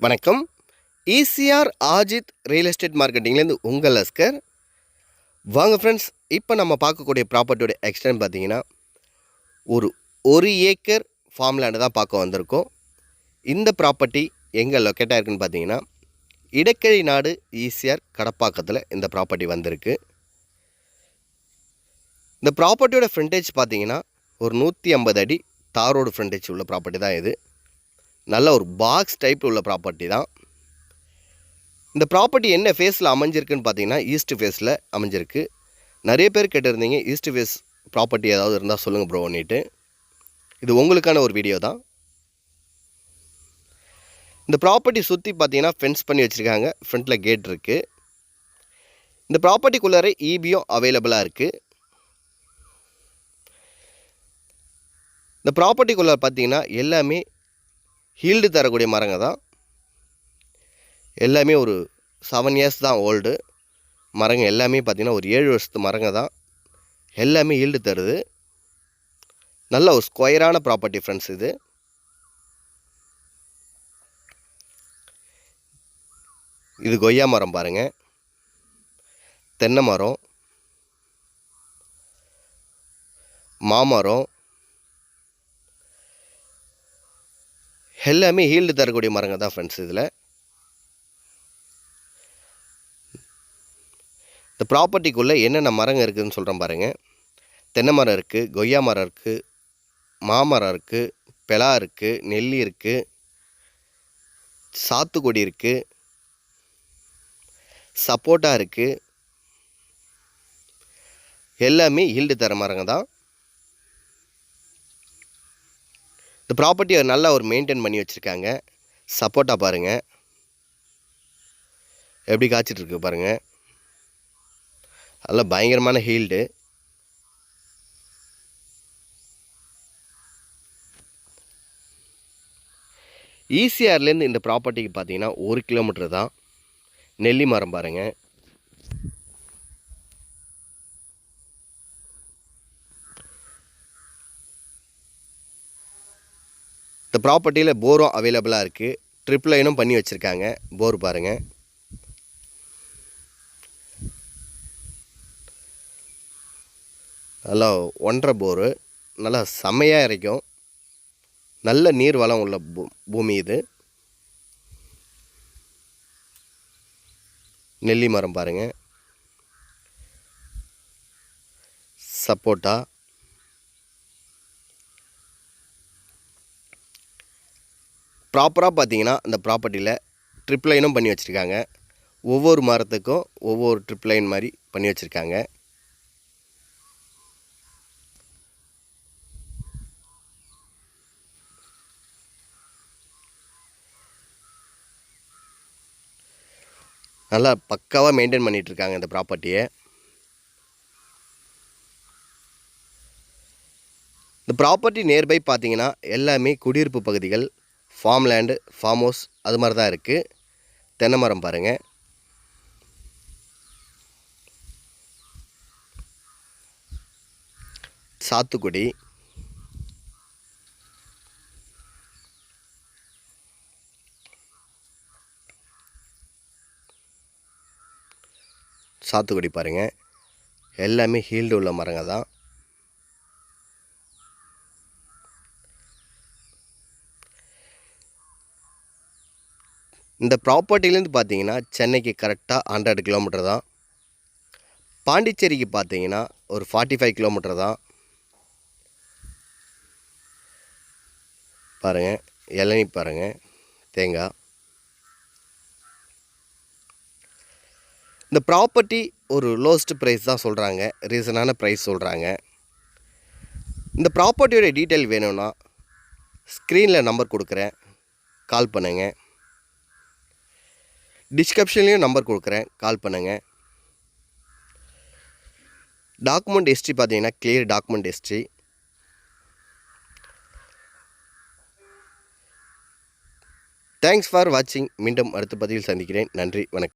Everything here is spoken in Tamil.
வணக்கம். ஈசிஆர் ஆஜித் ரியல் எஸ்டேட் மார்க்கெட்டிங்லேருந்து உங்கள் அஸ்கர். வாங்க ஃப்ரெண்ட்ஸ், இப்போ நம்ம பார்க்கக்கூடிய ப்ராப்பர்ட்டியோட எக்ஸ்டென்ட் பார்த்தீங்கன்னா ஒரு ஏக்கர் ஃபார்ம் லேண்டு தான் பார்க்க வந்திருக்கோம். இந்த ப்ராப்பர்ட்டி எங்கே லொக்கேட் ஆகிருக்குன்னு பார்த்தீங்கன்னா இடக்கழி நாடு ஈசிஆர் கடப்பாக்கத்தில் இந்த ப்ராப்பர்ட்டி வந்திருக்கு. இந்த ப்ராப்பர்ட்டியோட ஃப்ரண்டேஜ் பார்த்தீங்கன்னா ஒரு 150 அடி தாரோடு ஃப்ரண்டேஜ் உள்ள ப்ராப்பர்ட்டி தான் இது. நல்ல ஒரு பாக்ஸ் டைப்பில் உள்ள ப்ராப்பர்ட்டி தான். இந்த ப்ராப்பர்ட்டி என்ன ஃபேஸில் அமைஞ்சிருக்குன்னு பார்த்தீங்கன்னா ஈஸ்ட் ஃபேஸில் அமைஞ்சிருக்கு. நிறைய பேர் கேட்டிருந்தீங்க ஈஸ்ட் ஃபேஸ் ப்ராப்பர்ட்டி ஏதாவது இருந்தால் சொல்லுங்கள் ப்ரோன்னிட்டு. இது உங்களுக்கான ஒரு வீடியோ தான். இந்த ப்ராப்பர்ட்டி சுற்றி பார்த்தீங்கன்னா ஃபென்ஸ் பண்ணி வச்சுருக்காங்க. ஃப்ரண்ட்டில் கேட் இருக்குது. இந்த ப்ராப்பர்ட்டிக்குள்ளார ஈபியும் அவைலபிளாக இருக்குது. இந்த ப்ராப்பர்ட்டிக்குள்ளார பார்த்தீங்கன்னா எல்லாமே ஹீல்டு தரக்கூடிய மரங்க தான். எல்லாமே ஒரு 7 இயர்ஸ் தான் ஓல்டு மரங்க. எல்லாமே பார்த்திங்கன்னா ஒரு 7 வருஷத்து மரங்க தான். எல்லாமே ஹீல்டு தருது. நல்ல ஒரு ஸ்கொயரான ப்ராப்பர்ட்டி ஃப்ரெண்ட்ஸ் இது. இது கொய்யா மரம் பாருங்கள், தென்னை மரம், மாமரம், எல்லாமே ஹீல்டு தரக்கூடிய மரங்க தான் ஃப்ரெண்ட்ஸ் இதில். இந்த ப்ராப்பர்ட்டிக்குள்ளே என்னென்ன மரங்க இருக்குதுன்னு சொல்கிறேன் பாருங்கள். தென்னை மரம் இருக்குது, கொய்யா மரம் இருக்குது, மாமரம் இருக்குது, பெலா இருக்குது, நெல்லி இருக்குது, சாத்துக்குடி இருக்குது, சப்போட்டா இருக்குது. எல்லாமே ஹீல்டு தர மரங்க தான். இந்த ப்ராப்பர்ட்டியை நல்லா ஒரு மெயின்டைன் பண்ணி வச்சுருக்காங்க. சப்போட்டா பாருங்கள் எப்படி காய்ச்சிட்ருக்கு பாருங்கள். நல்லா பயங்கரமான ஹீல்டு. ஈசிஆர்லேருந்து இந்த ப்ராப்பர்ட்டிக்கு பார்த்தீங்கன்னா 1 கிலோமீட்டர் தான். நெல்லி மரம் பாருங்கள். இந்த ப்ராப்பர்ட்டியில் போரும் அவைலபிளாக இருக்குது. ட்ரிப் லைனும் பண்ணி வச்சுருக்காங்க. போர் பாருங்கள். நல்லா 1.5 போரு, நல்லா செம்மையாக இறைக்கும். நல்ல நீர் வளம் உள்ள பூமி இது. நெல்லி மரம் பாருங்கள், சப்போட்டா, ப்ராப்பராக பார்த்தீங்கன்னா இந்த ப்ராப்பர்ட்டியில் ட்ரிப் லைனும் பண்ணி வச்சுருக்காங்க. ஒவ்வொரு மரத்துக்கும் ஒவ்வொரு ட்ரிப் லைன் மாதிரி பண்ணி வச்சுருக்காங்க. நல்லா பக்காவாக மெயின்டைன் பண்ணிகிட்ருக்காங்க இந்த ப்ராப்பர்ட்டியை. இந்த ப்ராப்பர்ட்டி நியர்பை பார்த்தீங்கன்னா எல்லாமே குடியிருப்பு பகுதிகள், ஃபார்ம் லேண்டு, ஃபார்ம் ஹவுஸ் அது மாதிரி தான் இருக்குது. தென்னை மரம் பாருங்கள். சாத்துக்குடி, சாத்துக்குடி பாருங்கள். எல்லாமே ஹீல்டு உள்ள மரங்க தான். இந்த ப்ராப்பர்ட்டிலேருந்து பார்த்தீங்கன்னா சென்னைக்கு கரெக்டாக 100 கிலோமீட்டர் தான். பாண்டிச்சேரிக்கு பார்த்தீங்கன்னா ஒரு 45 கிலோமீட்டர் தான். பாருங்கள், இளநீ பாருங்கள், தேங்காய். இந்த ப்ராப்பர்ட்டி ஒரு லோஸ்ட் ப்ரைஸ் தான் சொல்கிறாங்க, ரீசனான ப்ரைஸ் சொல்கிறாங்க. இந்த ப்ராப்பர்ட்டியோட டீட்டெயில் வேணும்னா ஸ்க்ரீனில் நம்பர் கொடுக்குறேன், கால் பண்ணுங்கள். டிஸ்கிரிப்ஷன்லேயும் நம்பர் கொடுக்குறேன், கால் பண்ணுங்கள். டாக்குமெண்ட் ஹிஸ்ட்ரி பார்த்தீங்கன்னா clear document history. Thanks for வாட்சிங். மீண்டும் அடுத்த பதிவில் சந்திக்கிறேன். நன்றி, வணக்கம்.